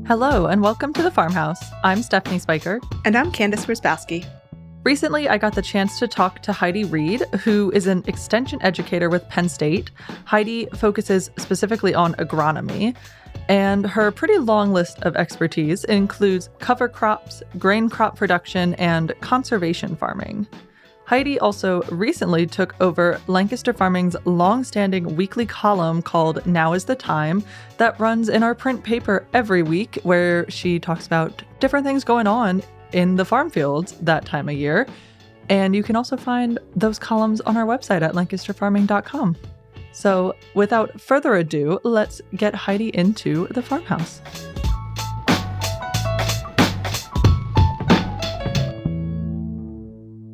Hello, and welcome to the Farmhouse. I'm Stephanie Spiker. And I'm Candace Rosbowski. Recently, I got the chance to talk to Heidi Reed, who is an extension educator with Penn State. Heidi focuses specifically on agronomy, and her pretty long list of expertise includes cover crops, grain crop production, and conservation farming. Heidi also recently took over Lancaster Farming's long-standing weekly column called Now is the Time that runs in our print paper every week, where she talks about different things going on in the farm fields that time of year. And you can also find those columns on our website at lancasterfarming.com. So without further ado, let's get Heidi into the farmhouse.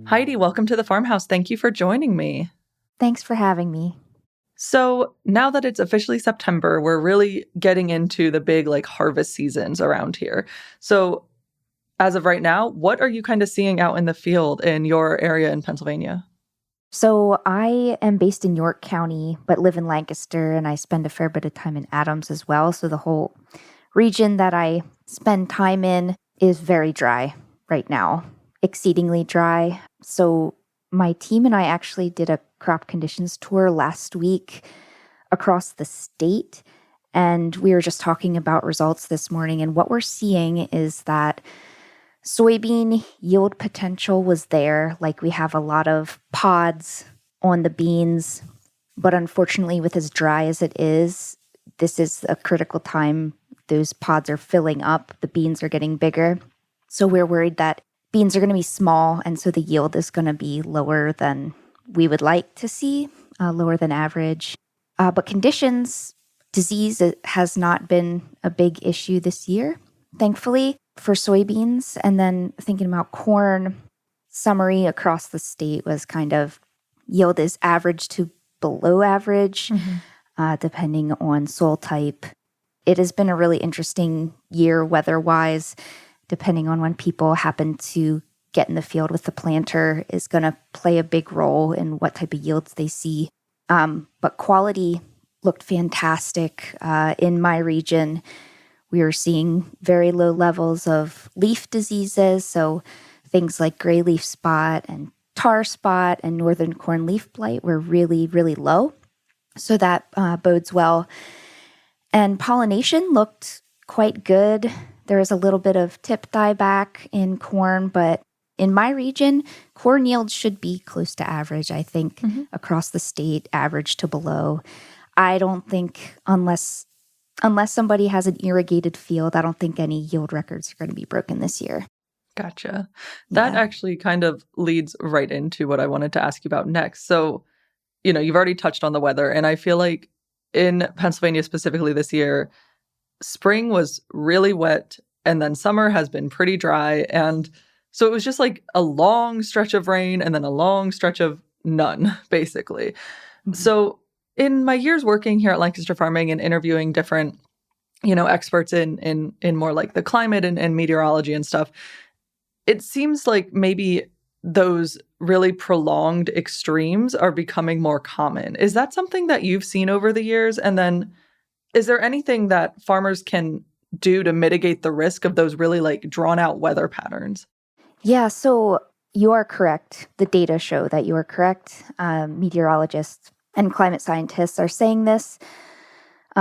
Heidi, welcome to the farmhouse. Thank you for joining me. Thanks for having me. So now that it's officially September, we're really getting into the big harvest seasons around here. So as of right now, what are you kind of seeing out in the field in your area in Pennsylvania? So I am based in York County, but live in Lancaster, and I spend a fair bit of time in Adams as well. So the whole region that I spend time in is very dry right now, exceedingly dry. So my team and I actually did a crop conditions tour last week across the state, and we were just talking about results this morning. And what we're seeing is that soybean yield potential was there. We have a lot of pods on the beans, but unfortunately, with as dry as it is, this is a critical time. Those pods are filling up, the beans are getting bigger. So we're worried that beans are going to be small, and so the yield is going to be lower than we would like to see, lower than average. But conditions, disease has not been a big issue this year, thankfully, for soybeans. And then thinking about corn, summary across the state was kind of yield is average to below average, depending on soil type. It has been a really interesting year weather-wise. Depending on when people happen to get in the field with the planter is going to play a big role in what type of yields they see. But quality looked fantastic in my region. We were seeing very low levels of leaf diseases, so things like gray leaf spot and tar spot and northern corn leaf blight were really, really low. So that bodes well. And pollination looked quite good. There was a little bit of tip dieback in corn, but in my region, corn yields should be close to average, I think, across the state, average to below. I don't think, unless somebody has an irrigated field, I don't think any yield records are going to be broken this year. Gotcha. That actually kind of leads right into what I wanted to ask you about next. So, you've already touched on the weather, and I feel like in Pennsylvania specifically this year, spring was really wet, and then summer has been pretty dry. And so it was just a long stretch of rain and then a long stretch of none, basically. So in my years working here at Lancaster Farming and interviewing different, experts in more the climate and meteorology and stuff, it seems like maybe those really prolonged extremes are becoming more common. Is that something that you've seen over the years? And then is there anything that farmers can do to mitigate the risk of those really drawn out weather patterns? Yeah, so you are correct. The data show that you are correct. Meteorologists and climate scientists are saying this,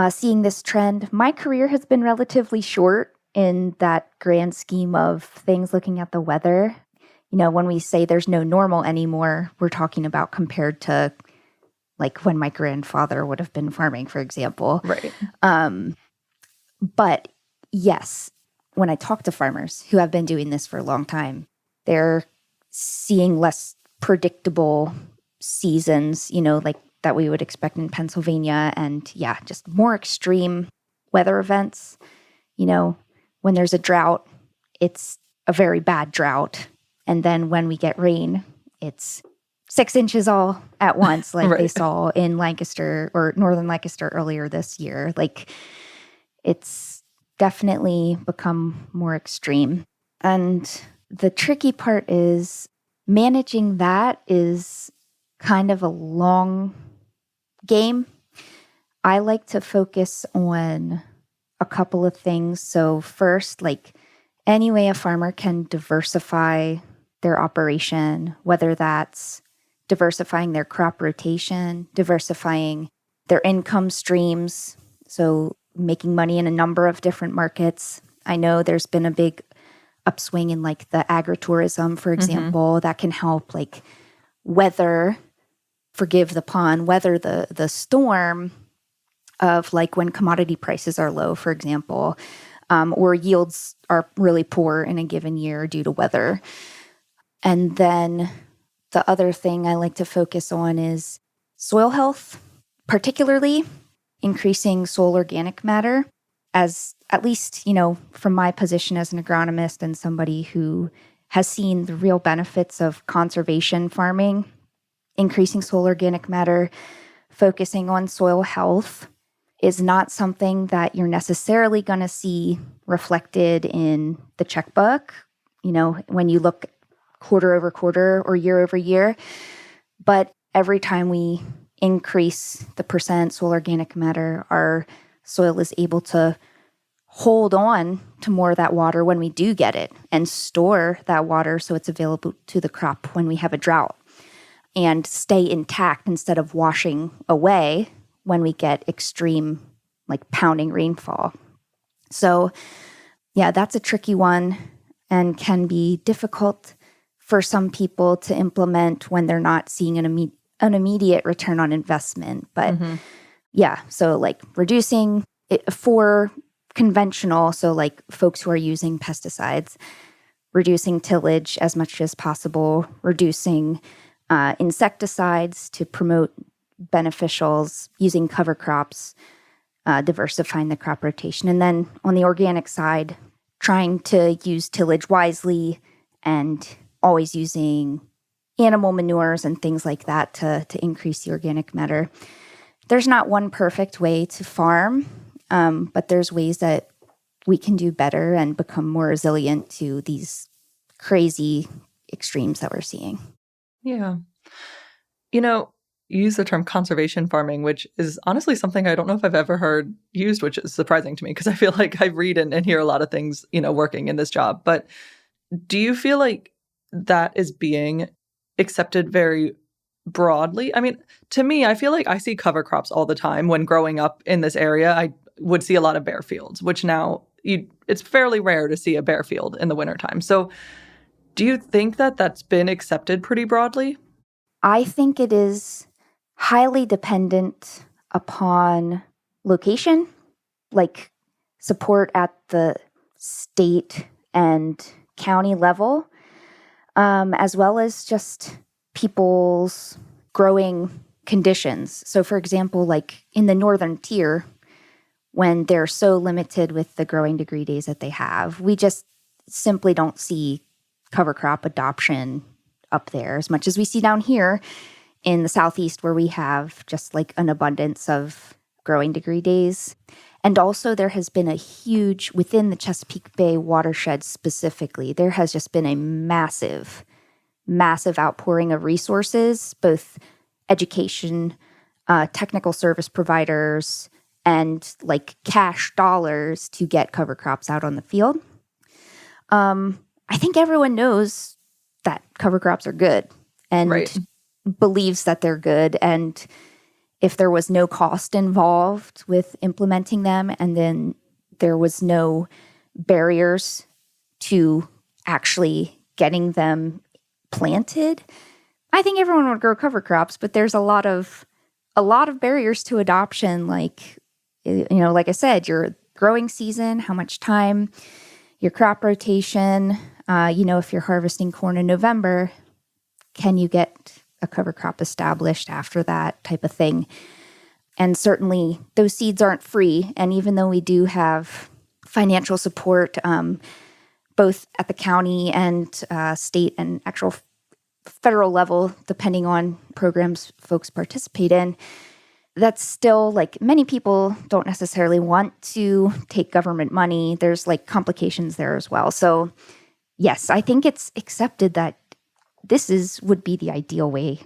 seeing this trend. My career has been relatively short in that grand scheme of things looking at the weather. When we say there's no normal anymore, we're talking about compared to when my grandfather would have been farming, for example. Right. But yes, when I talk to farmers who have been doing this for a long time, they're seeing less predictable seasons, that we would expect in Pennsylvania. And just more extreme weather events. When there's a drought, it's a very bad drought. And then when we get rain, it's 6 inches all at once, right. They saw in Lancaster or northern Lancaster earlier this year. It's definitely become more extreme. And the tricky part is managing that is kind of a long game. I like to focus on a couple of things. So first, like any way a farmer can diversify their operation, whether that's diversifying their crop rotation, diversifying their income streams, so making money in a number of different markets. I know there's been a big upswing in like the agritourism, for example, that can help like forgive the pun, weather the storm of like when commodity prices are low, for example, or yields are really poor in a given year due to weather. And then the other thing I like to focus on is soil health, particularly increasing soil organic matter. As at least, from my position as an agronomist and somebody who has seen the real benefits of conservation farming, increasing soil organic matter, focusing on soil health is not something that you're necessarily going to see reflected in the checkbook, when you look quarter over quarter or year over year. But every time we increase the percent soil organic matter, our soil is able to hold on to more of that water when we do get it and store that water so it's available to the crop when we have a drought and stay intact instead of washing away when we get extreme, like pounding rainfall. So, yeah, that's a tricky one and can be difficult for some people to implement when they're not seeing an immediate return on investment. But yeah, so like reducing it for conventional, so like folks who are using pesticides, reducing tillage as much as possible, reducing insecticides to promote beneficials, using cover crops, diversifying the crop rotation. And then on the organic side, trying to use tillage wisely and always using animal manures and things like that to increase the organic matter. There's not one perfect way to farm, but there's ways that we can do better and become more resilient to these crazy extremes that we're seeing. Yeah. You use the term conservation farming, which is honestly something I don't know if I've ever heard used, which is surprising to me because I feel like I read and hear a lot of things, working in this job. But do you feel like that is being accepted very broadly? I mean, to me, I feel like I see cover crops all the time. When growing up in this area, I would see a lot of bare fields, which now it's fairly rare to see a bare field in the wintertime. So do you think that that's been accepted pretty broadly? I think it is highly dependent upon location, like support at the state and county level, as well as just people's growing conditions. So, for example, like in the northern tier, when they're so limited with the growing degree days that they have, we just simply don't see cover crop adoption up there as much as we see down here in the southeast, where we have just like an abundance of growing degree days. And also there has been a huge, within the Chesapeake Bay watershed specifically, there has just been a massive outpouring of resources, both education, technical service providers, and like cash dollars to get cover crops out on the field. I think everyone knows that cover crops are good and believes that they're good. And if there was no cost involved with implementing them, and then there was no barriers to actually getting them planted, I think everyone would grow cover crops. But there's a lot of barriers to adoption, like I said, your growing season, how much time, your crop rotation. If you're harvesting corn in November, can you get a cover crop established after that type of thing? And certainly those seeds aren't free. And even though we do have financial support, both at the county and state and actual federal level, depending on programs folks participate in, that's still like many people don't necessarily want to take government money. There's like complications there as well. So yes, I think it's accepted that this would be the ideal way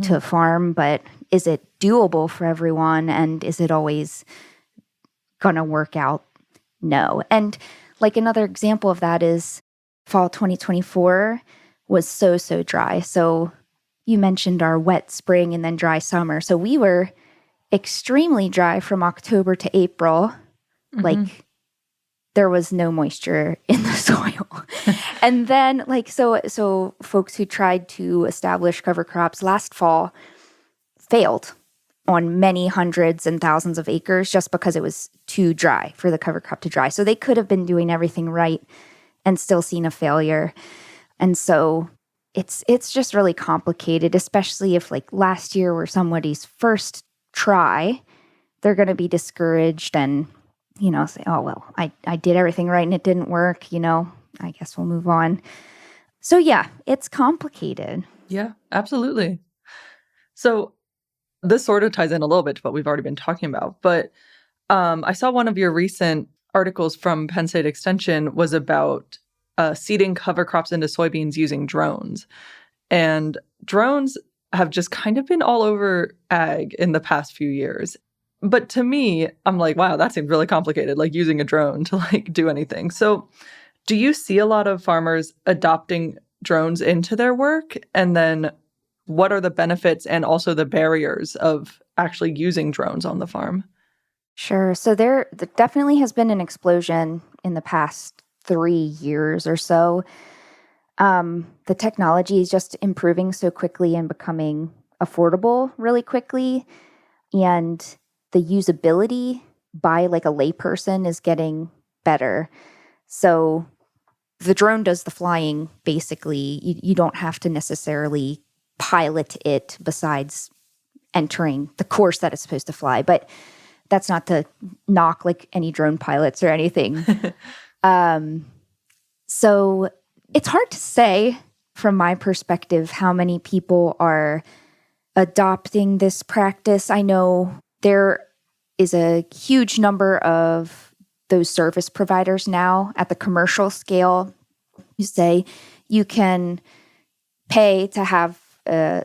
to farm, but is it doable for everyone? And is it always going to work out no. And like another example of that is fall 2024 was so dry. So you mentioned our wet spring and then dry summer. So we were extremely dry from October to April. Mm-hmm. Like there was no moisture in the soil. And then so folks who tried to establish cover crops last fall failed on many hundreds and thousands of acres just because it was too dry for the cover crop to dry. So they could have been doing everything right and still seen a failure. And so it's just really complicated, especially if like last year were somebody's first try, they're going to be discouraged and, say, oh, well, I did everything right and it didn't work, I guess we'll move on. So yeah, it's complicated. Yeah, absolutely. So this sort of ties in a little bit to what we've already been talking about, but I saw one of your recent articles from Penn State Extension was about seeding cover crops into soybeans using drones. And drones have just kind of been all over ag in the past few years. But to me, I'm like, wow, that seems really complicated, like using a drone to like do anything. So do you see a lot of farmers adopting drones into their work? And then what are the benefits and also the barriers of actually using drones on the farm? Sure. So there definitely has been an explosion in the past 3 years or so. The technology is just improving so quickly and becoming affordable really quickly. And the usability by like a layperson is getting better. So the drone does the flying, basically. You don't have to necessarily pilot it besides entering the course that it's supposed to fly. But that's not to knock like any drone pilots or anything. So it's hard to say from my perspective how many people are adopting this practice. I know there is a huge number of those service providers now at the commercial scale. You say you can pay to have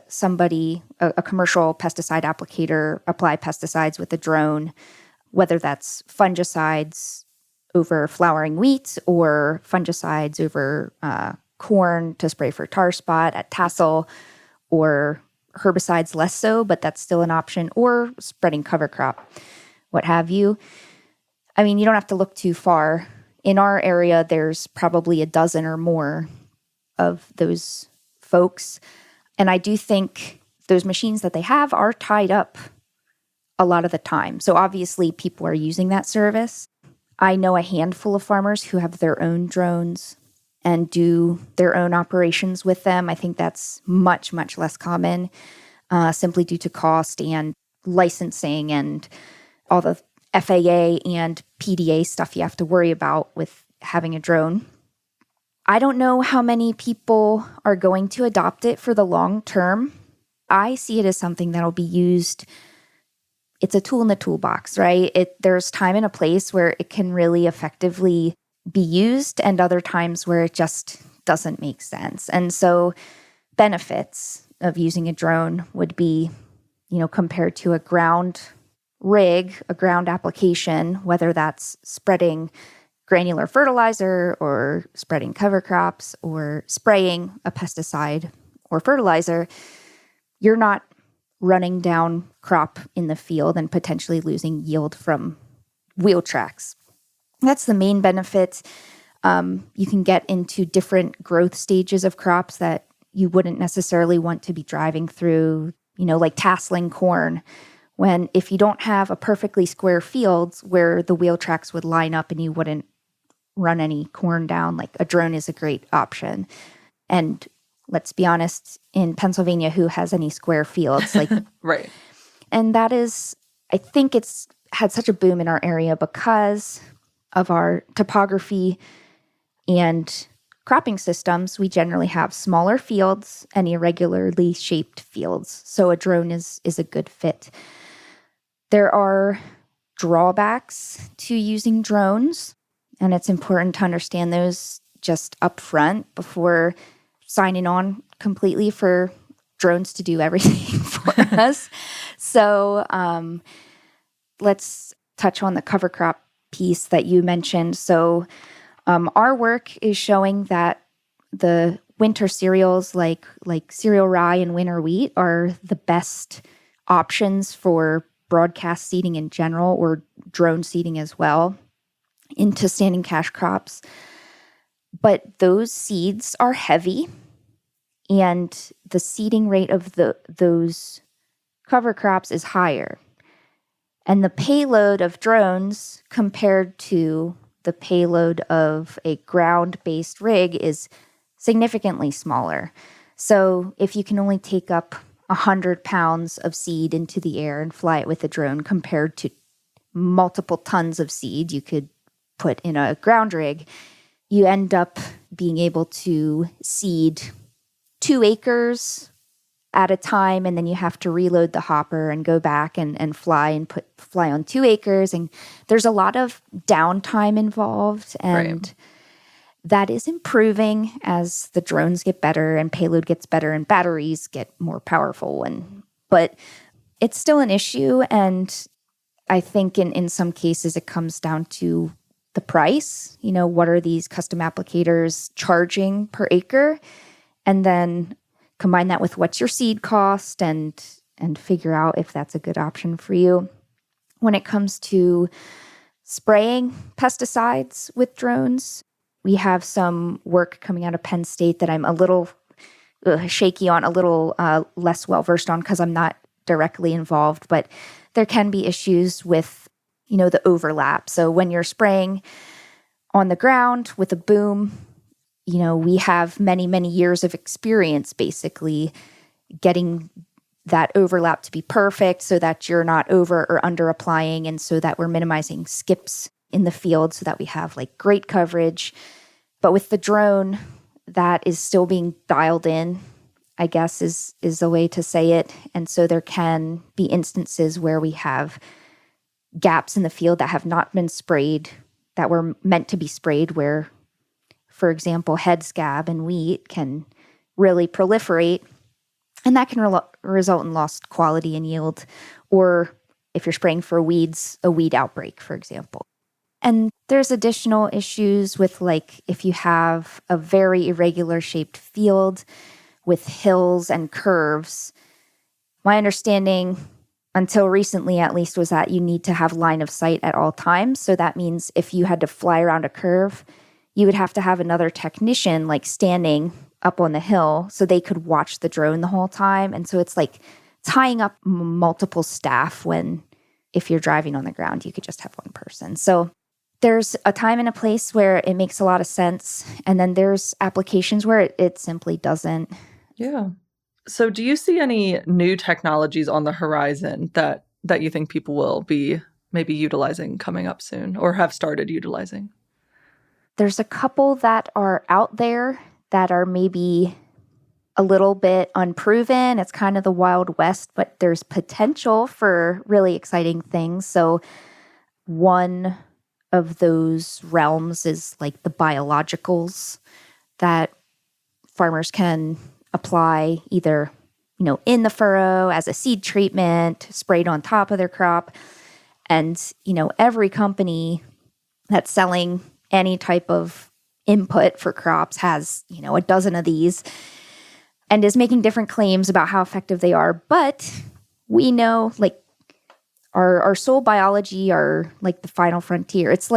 somebody, a commercial pesticide applicator, apply pesticides with a drone, whether that's fungicides over flowering wheat or fungicides over corn to spray for tar spot at tassel, or herbicides less so, but that's still an option, or spreading cover crop, what have you. I mean, you don't have to look too far. In our area, there's probably a dozen or more of those folks. And I do think those machines that they have are tied up a lot of the time. So obviously people are using that service. I know a handful of farmers who have their own drones and do their own operations with them. I think that's much, much less common, simply due to cost and licensing and all the FAA and PDA stuff you have to worry about with having a drone. I don't know how many people are going to adopt it for the long term. I see it as something that'll be used. It's a tool in the toolbox, right? There's time and a place where it can really effectively be used and other times where it just doesn't make sense. And so benefits of using a drone would be, compared to a ground rig, a ground application, whether that's spreading granular fertilizer or spreading cover crops or spraying a pesticide or fertilizer, you're not running down crop in the field and potentially losing yield from wheel tracks. That's the main benefit. You can get into different growth stages of crops that you wouldn't necessarily want to be driving through, like tasseling corn. If you don't have a perfectly square field where the wheel tracks would line up and you wouldn't run any corn down, like a drone is a great option. And let's be honest, in Pennsylvania, who has any square fields? Like, right. And that is, I think it's had such a boom in our area because of our topography and cropping systems. We generally have smaller fields and irregularly shaped fields. So a drone is a good fit. There are drawbacks to using drones, and it's important to understand those just up front before signing on completely for drones to do everything for us. So let's touch on the cover crop piece that you mentioned. So our work is showing that the winter cereals like cereal rye and winter wheat are the best options for broadcast seeding in general, or drone seeding as well, into standing cash crops. But those seeds are heavy, and the seeding rate of those cover crops is higher. And the payload of drones compared to the payload of a ground-based rig is significantly smaller. So if you can only take up 100 pounds of seed into the air and fly it with a drone compared to multiple tons of seed you could put in a ground rig, you end up being able to seed 2 acres at a time, and then you have to reload the hopper and go back and fly on 2 acres. And there's a lot of downtime involved, and that is improving as the drones get better and payload gets better and batteries get more powerful. But it's still an issue, and I think in some cases it comes down to the price. What are these custom applicators charging per acre? And then combine that with what's your seed cost and figure out if that's a good option for you. When it comes to spraying pesticides with drones, we have some work coming out of Penn State that I'm a little shaky on, a little less well-versed on because I'm not directly involved, but there can be issues with, the overlap. So when you're spraying on the ground with a boom, we have many, many years of experience basically getting that overlap to be perfect so that you're not over or under applying, and so that we're minimizing skips in the field so that we have great coverage. But with the drone, that is still being dialed in, I guess is the way to say it. And so there can be instances where we have gaps in the field that have not been sprayed, that were meant to be sprayed, where, for example, head scab and wheat can really proliferate, and that can result in lost quality and yield. Or if you're spraying for weeds, a weed outbreak, for example. And there's additional issues with if you have a very irregular shaped field with hills and curves. My understanding, until recently at least, was that you need to have line of sight at all times. So that means if you had to fly around a curve, you would have to have another technician standing up on the hill so they could watch the drone the whole time. And so it's tying up multiple staff when, if you're driving on the ground, you could just have one person. So there's a time and a place where it makes a lot of sense. And then there's applications where it simply doesn't. Yeah. So do you see any new technologies on the horizon that you think people will be maybe utilizing coming up soon, or have started utilizing? There's a couple that are out there that are maybe a little bit unproven. It's kind of the Wild West, but there's potential for really exciting things. So one of those realms is the biologicals that farmers can apply either, in the furrow as a seed treatment, sprayed on top of their crop. And, every company that's selling any type of input for crops has, a dozen of these and is making different claims about how effective they are. But we know, our soil biology are the final frontier. It's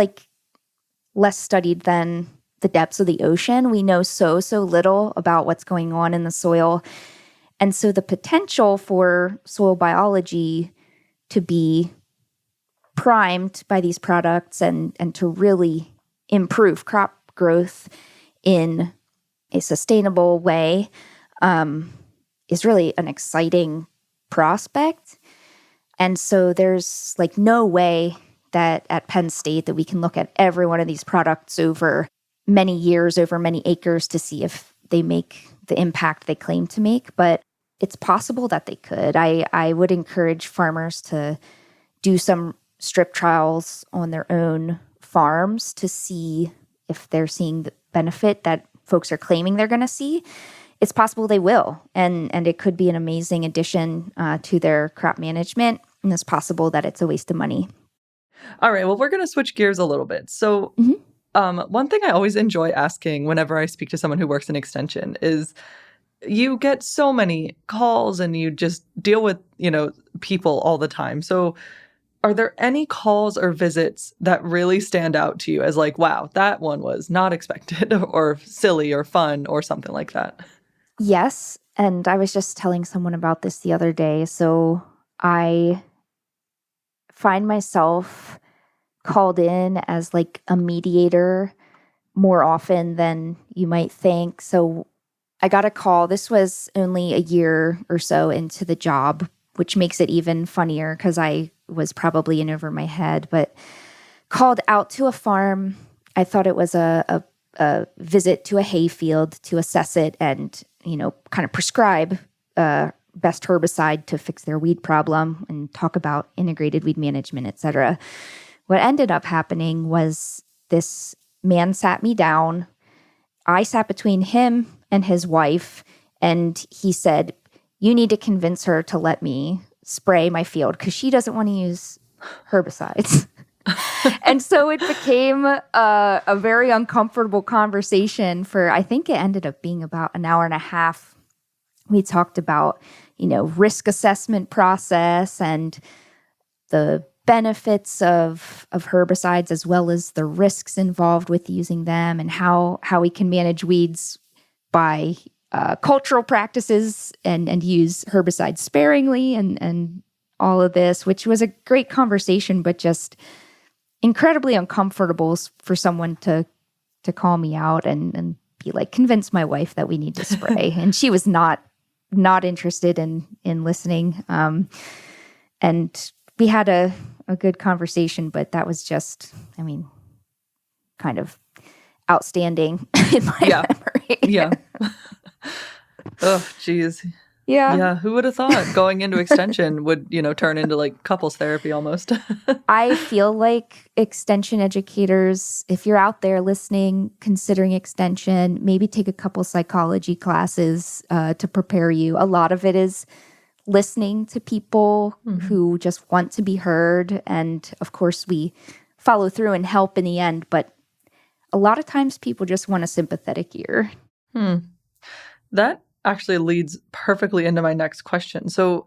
less studied than the depths of the ocean. We know so little about what's going on in the soil. And so the potential for soil biology to be primed by these products and to really improve crop growth in a sustainable way is really an exciting prospect. And so there's no way that at Penn State that we can look at every one of these products over many years, over many acres to see if they make the impact they claim to make. But it's possible that they could. I would encourage farmers to do some strip trials on their own farms to see if they're seeing the benefit that folks are claiming they're going to see. It's possible they will, and it could be an amazing addition to their crop management, and it's possible that it's a waste of money. All right. Well, we're going to switch gears a little bit. So, Mhm. one thing I always enjoy asking whenever I speak to someone who works in extension is you get so many calls and you just deal with, people all the time. So, are there any calls or visits that really stand out to you as like, wow, that one was not expected or silly or fun or something like that? Yes, and I was just telling someone about this the other day. So I find myself called in as like a mediator more often than you might think. So I got a call. This was only a year or so into the job, which makes it even funnier because I was probably in over my head, but called out to a farm. I thought it was a visit to a hay field to assess it and, kind of prescribe best herbicide to fix their weed problem and talk about integrated weed management, et cetera. What ended up happening was this man sat me down. I sat between him and his wife, and he said, "You need to convince her to let me spray my field because she doesn't want to use herbicides." And so it became a very uncomfortable conversation for, I think it ended up being about an hour and a half. We talked about, risk assessment process and the benefits of herbicides as well as the risks involved with using them and how we can manage weeds by cultural practices and use herbicides sparingly and all of this, which was a great conversation, but just incredibly uncomfortable for someone to call me out and be like, convince my wife that we need to spray. And she was not interested in listening. And we had a good conversation, but that was just, kind of outstanding in my memory. Yeah. Oh, geez. Yeah. Yeah. Who would have thought going into extension would, turn into like couples therapy almost? I feel like extension educators, if you're out there listening, considering extension, maybe take a couple psychology classes to prepare you. A lot of it is listening to people who just want to be heard. And of course, we follow through and help in the end. But a lot of times people just want a sympathetic ear. That actually leads perfectly into my next question. So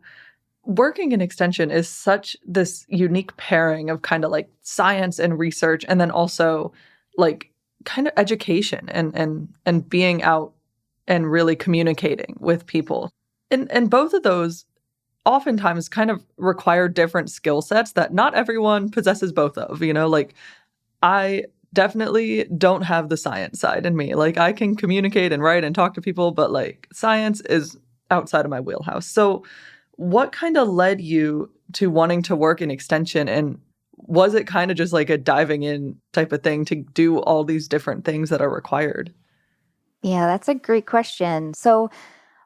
working in extension is such this unique pairing of kind of like science and research, and then also like kind of education and being out and really communicating with people. And both of those oftentimes kind of require different skill sets that not everyone possesses both of, like I definitely don't have the science side in me. Like I can communicate and write and talk to people, but like science is outside of my wheelhouse. So what kind of led you to wanting to work in extension, and was it kind of just like a diving in type of thing to do all these different things that are required? Yeah, that's a great question. So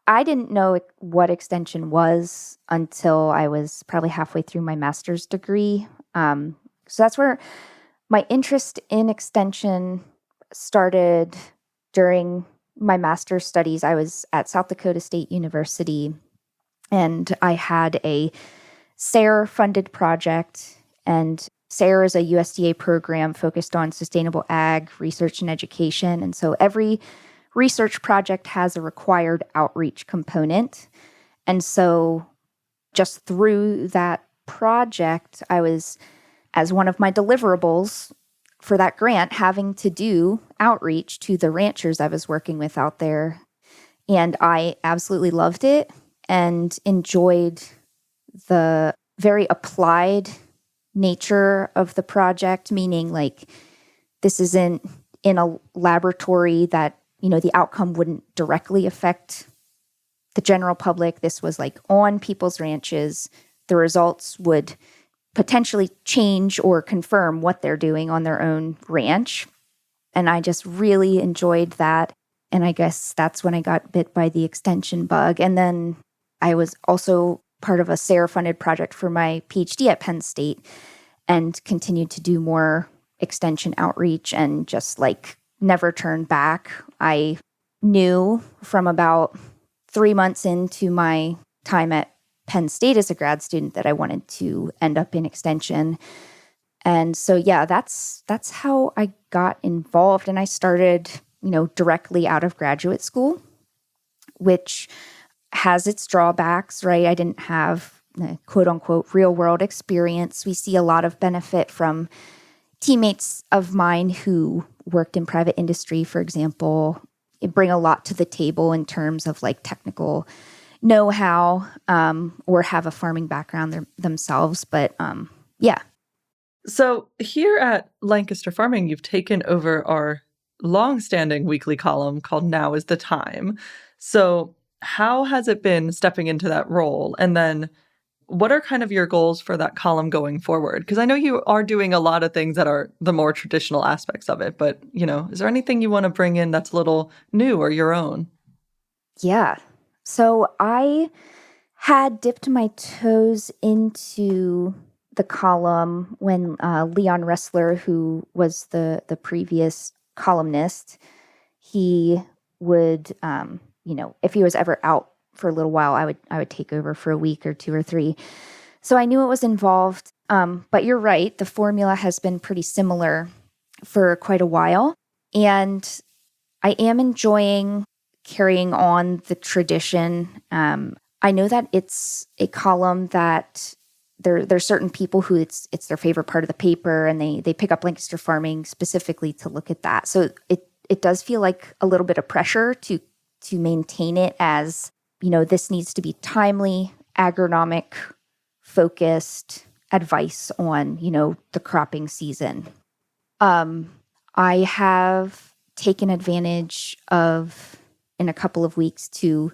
I didn't know what extension was until I was probably halfway through my master's degree. So that's where my interest in extension started during my master's studies. I was at South Dakota State University, and I had a SARE-funded project. And SARE is a USDA program focused on sustainable ag research and education. And so every research project has a required outreach component. And so just through that project, I was, as one of my deliverables for that grant, having to do outreach to the ranchers I was working with out there. And I absolutely loved it and enjoyed the very applied nature of the project, meaning like this isn't in a laboratory that the outcome wouldn't directly affect the general public. This was like on people's ranches. The results would potentially change or confirm what they're doing on their own ranch. And I just really enjoyed that. And I guess that's when I got bit by the extension bug. And then I was also part of a SARE-funded project for my PhD at Penn State and continued to do more extension outreach and just like never turned back. I knew from about 3 months into my time at Penn State as a grad student that I wanted to end up in extension. And so, yeah, that's how I got involved. And I started, directly out of graduate school, which has its drawbacks, right? I didn't have quote unquote real world experience. We see a lot of benefit from teammates of mine who worked in private industry, for example, bring a lot to the table in terms of like technical know-how, or have a farming background themselves. But yeah. So here at Lancaster Farming, you've taken over our long-standing weekly column called Now is the Time. So how has it been stepping into that role? And then what are kind of your goals for that column going forward? Because I know you are doing a lot of things that are the more traditional aspects of it, but, is there anything you want to bring in that's a little new or your own? Yeah. So I had dipped my toes into the column when Leon Ressler, who was the previous columnist, he would, if he was ever out for a little while, I would take over for a week or 2 or 3. So I knew it was involved. But you're right, the formula has been pretty similar for quite a while. And I am enjoying carrying on the tradition. I know that it's a column that there's certain people who it's their favorite part of the paper, and they pick up Lancaster Farming specifically to look at that. So it does feel like a little bit of pressure to maintain it as, this needs to be timely, agronomic, focused advice on, the cropping season. I have taken advantage of, in a couple of weeks, to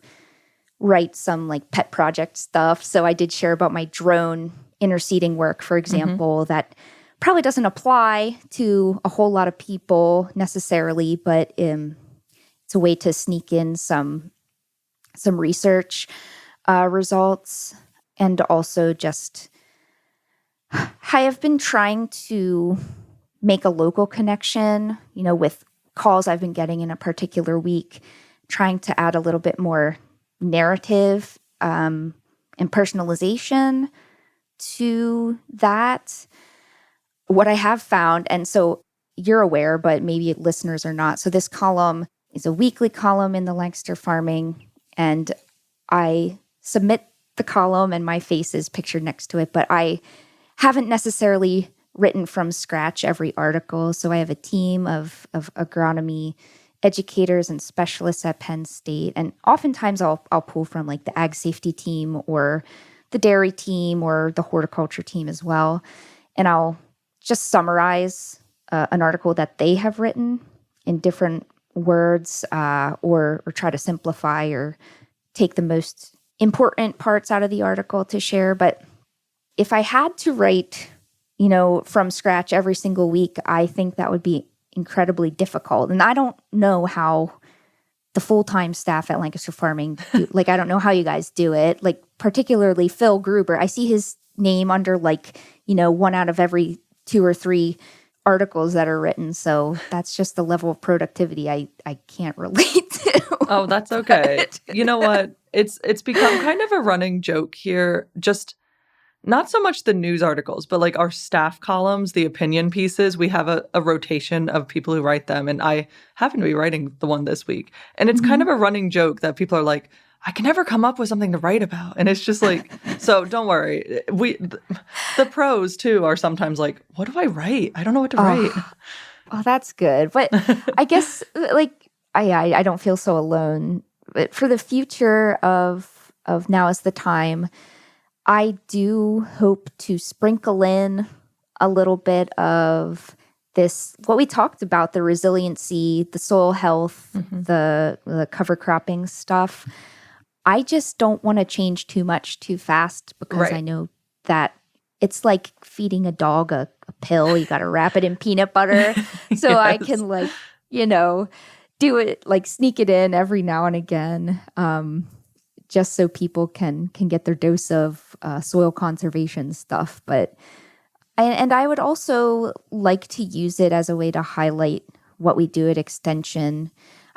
write some like pet project stuff. So I did share about my drone interseeding work, for example, that probably doesn't apply to a whole lot of people necessarily, but it's a way to sneak in some research results. And also just, I have been trying to make a local connection, with calls I've been getting in a particular week, trying to add a little bit more narrative and personalization to that. What I have found, and so you're aware, but maybe listeners are not. So this column is a weekly column in the Lancaster Farming, and I submit the column and my face is pictured next to it, but I haven't necessarily written from scratch every article. So I have a team of agronomy educators and specialists at Penn State. And oftentimes I'll pull from like the ag safety team or the dairy team or the horticulture team as well. And I'll just summarize an article that they have written in different words, or try to simplify or take the most important parts out of the article to share. But if I had to write, from scratch every single week, I think that would be incredibly difficult. And I don't know how the full-time staff at Lancaster Farming do, I don't know how you guys do it. Like, particularly Phil Gruber, I see his name under 1 out of every 2 or 3 articles that are written. So that's just the level of productivity I can't relate to. Oh, that's okay. You know what? It's become kind of a running joke here. Just not so much the news articles, but like our staff columns, the opinion pieces, we have a rotation of people who write them. And I happen to be writing the one this week. And it's kind of a running joke that people are like, I can never come up with something to write about. And it's just like, so don't worry. The pros too are sometimes like, what do I write? I don't know what to write. Oh, that's good. But I guess I don't feel so alone. But for the future of Now is the Time, I do hope to sprinkle in a little bit of this, what we talked about, the resiliency, the soil health, the cover cropping stuff. I just don't want to change too much too fast, because I know that it's like feeding a dog a pill. You got to wrap it in peanut butter. So yes. I can do it, sneak it in every now and again, just so people can get their dose of soil conservation stuff. But I would also like to use it as a way to highlight what we do at Extension.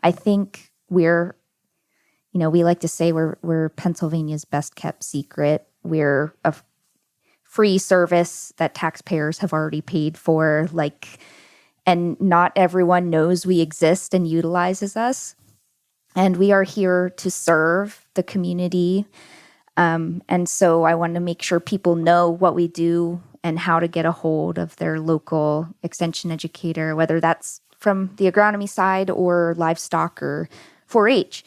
I think we're, we like to say we're Pennsylvania's best kept secret. We're free service that taxpayers have already paid for, and not everyone knows we exist and utilizes us. And we are here to serve the community. And so I want to make sure people know what we do and how to get a hold of their local extension educator, whether that's from the agronomy side or livestock or 4-H.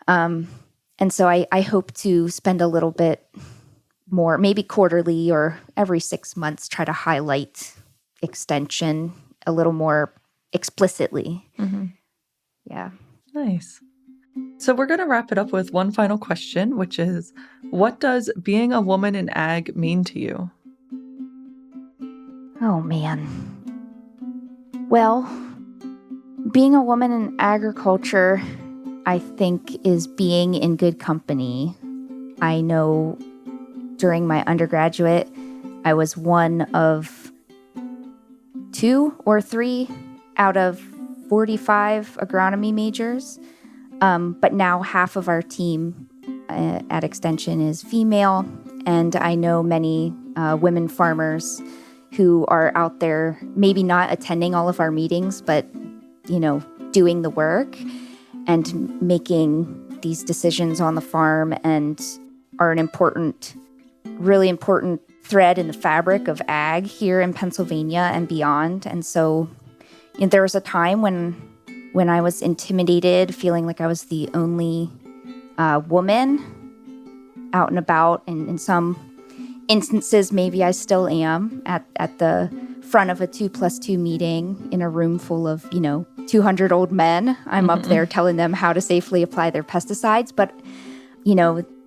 And so I hope to spend a little bit more, maybe quarterly or every 6 months, try to highlight extension a little more explicitly. Mm-hmm. Yeah. Nice. So we're going to wrap it up with one final question, which is, what does being a woman in ag mean to you? Oh, man. Well, being a woman in agriculture, I think, is being in good company. I know during my undergraduate, I was one of 2 or 3 out of 45 agronomy majors. But now half of our team at Extension is female, and I know many women farmers who are out there maybe not attending all of our meetings, but, doing the work and making these decisions on the farm and are an really important thread in the fabric of ag here in Pennsylvania and beyond. And so there was a time when I was intimidated, feeling like I was the only woman out and about, and in some instances, maybe I still am at the front of a 2+2 meeting in a room full of, 200 old men. I'm up there telling them how to safely apply their pesticides. But,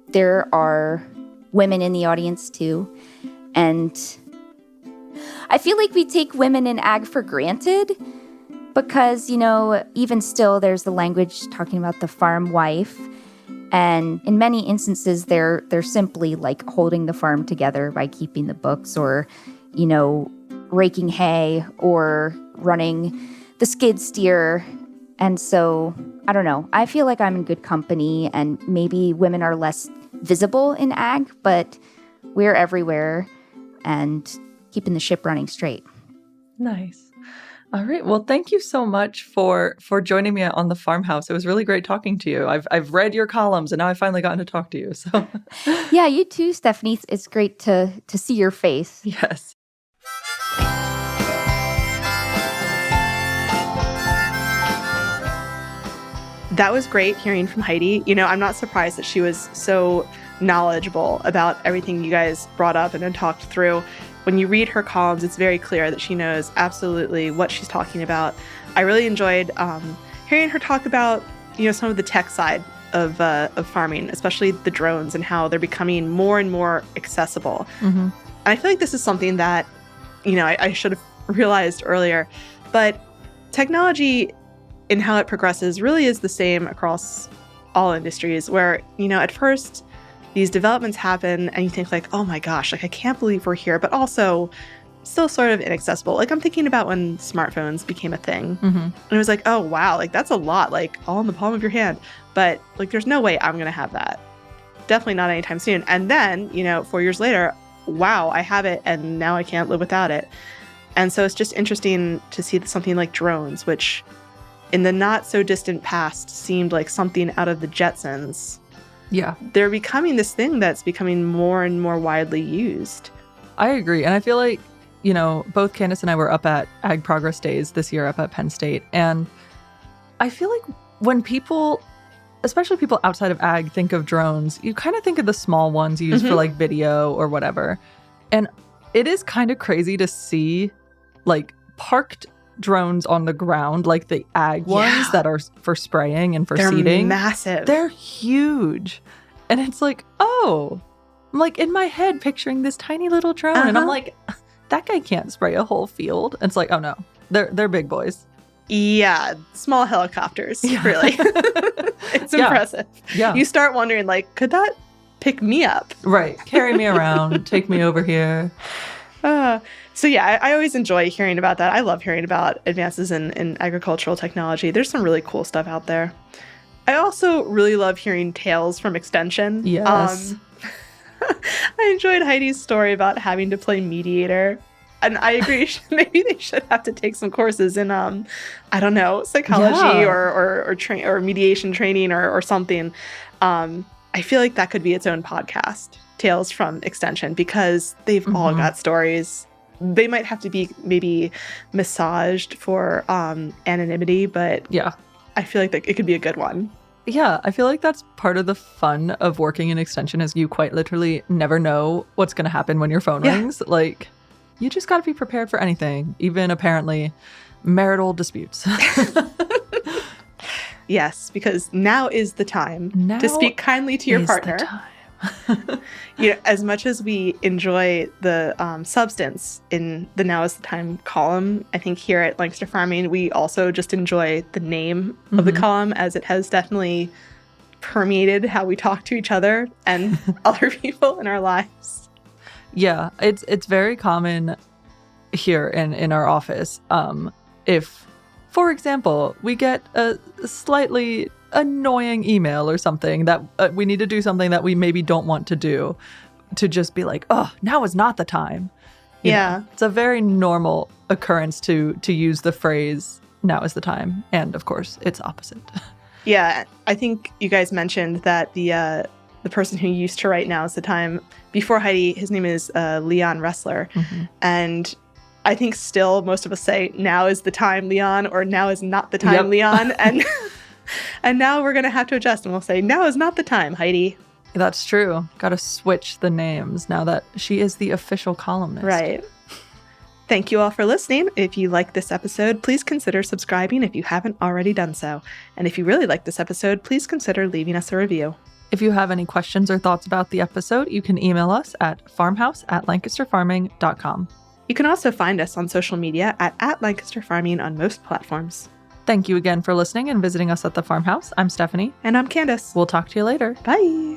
there are women in the audience too. And I feel like we take women in ag for granted because, even still, there's the language talking about the farm wife. And in many instances, they're simply like holding the farm together by keeping the books or, raking hay or running the skid steer. And so, I don't know. I feel like I'm in good company, and maybe women are less visible in ag, but we're everywhere and keeping the ship running straight. Nice. All right. Well, thank you so much for joining me on the Farmhouse. It was really great talking to you. I've read your columns, and now I've finally gotten to talk to you. So, yeah, you too, Stephanie. It's great to see your face. Yes. That was great hearing from Heidi. I'm not surprised that she was so knowledgeable about everything you guys brought up and then talked through. When you read her columns, it's very clear that she knows absolutely what she's talking about. I really enjoyed hearing her talk about, some of the tech side of farming, especially the drones and how they're becoming more and more accessible. Mm-hmm. And I feel like this is something that, I should have realized earlier, but technology and how it progresses really is the same across all industries where, at first these developments happen and you think like, oh my gosh, I can't believe we're here, but also still sort of inaccessible. I'm thinking about when smartphones became a thing. Mm-hmm. And it was like, oh wow, that's a lot, all in the palm of your hand. But there's no way I'm going to have that. Definitely not anytime soon. And then, 4 years later, wow, I have it and now I can't live without it. And so it's just interesting to see something like drones, which in the not so distant past seemed like something out of the Jetsons. Yeah. They're becoming this thing that's becoming more and more widely used. I agree. And I feel like, both Candace and I were up at Ag Progress Days this year up at Penn State. And I feel like when people, especially people outside of ag, think of drones, you kind of think of the small ones used for video or whatever. And it is kind of crazy to see parked drones on the ground, like the ag ones that are for spraying and for seeding. They're massive. They're huge. And it's like, oh, I'm in my head picturing this tiny little drone. And I'm like, that guy can't spray a whole field. And it's like, oh no, they're big boys. Yeah, small helicopters, really. It's impressive. Yeah. You start wondering, could that pick me up? Right. Carry me around, take me over here. So yeah, I always enjoy hearing about that. I love hearing about advances in agricultural technology. There's some really cool stuff out there. I also really love hearing tales from Extension. Yes. I enjoyed Heidi's story about having to play mediator. And I agree, maybe they should have to take some courses in, I don't know, psychology or mediation training or something. I feel like that could be its own podcast, Tales from Extension, because they've all got stories. They might have to be maybe massaged for anonymity, but yeah, I feel like it could be a good one. Yeah, I feel like that's part of the fun of working in Extension is you quite literally never know what's going to happen when your phone rings. Like, you just got to be prepared for anything, even apparently marital disputes. Yes, because now is the time to speak kindly to your partner. As much as we enjoy the substance in the Now is the Time column, I think here at Lancaster Farming, we also just enjoy the name of the column, as it has definitely permeated how we talk to each other and other people in our lives. Yeah, it's very common here in our office. If, for example, we get a slightly annoying email or something that we need to do something that we maybe don't want to do, to just be like, oh, now is not the time. You know, it's a very normal occurrence to use the phrase, now is the time. And of course, it's opposite. Yeah, I think you guys mentioned that the person who used to write Now is the Time before Heidi, his name is Leon Ressler. And I think still most of us say, now is the time, Leon, or now is not the time, Leon. And now we're going to have to adjust, and we'll say, now is not the time, Heidi. That's true. Got to switch the names now that she is the official columnist. Right. Thank you all for listening. If you like this episode, please consider subscribing if you haven't already done so. And if you really like this episode, please consider leaving us a review. If you have any questions or thoughts about the episode, you can email us at farmhouse@lancasterfarming.com. You can also find us on social media at Lancaster Farming on most platforms. Thank you again for listening and visiting us at the Farmhouse. I'm Stephanie. And I'm Candace. We'll talk to you later. Bye.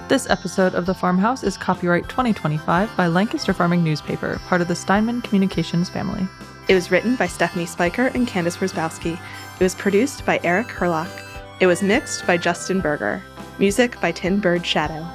This episode of The Farmhouse is copyright 2025 by Lancaster Farming Newspaper, part of the Steinman Communications family. It was written by Stephanie Spiker and Candace Wierzbowski. It was produced by Eric Herlock. It was mixed by Justin Berger. Music by Tin Bird Shadow.